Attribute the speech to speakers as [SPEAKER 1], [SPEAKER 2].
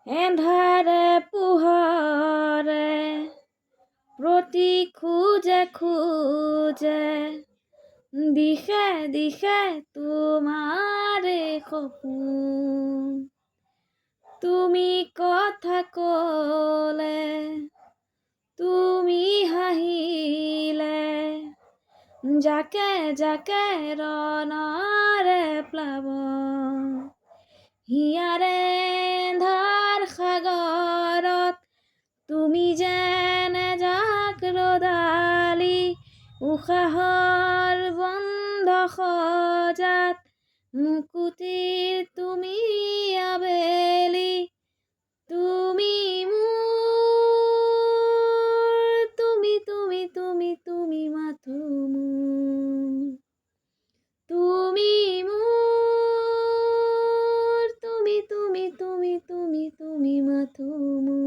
[SPEAKER 1] এন্ধাৰে পোহৰে প্ৰতি খোজে খোজে দিশে দিশে তোমাৰে সপোন। তুমি কথা ক'লে, তুমি হাঁহিলে, জাকে জাকে ৰণৰে প্লাৱন। হিয়াৰে ধাৰ সাগৰত তুমি যেন এজাক ৰ'দালি, উশাহৰ বন্ধ সজাত মুকুতিৰ তুমি আবেলি। তুমি মোৰ, তুমি তুমি তুমি তুমি মাথো মোৰ। তুমি মোৰ, তুমি তুমি তুমি তুমি তুমি মাথো মোৰ।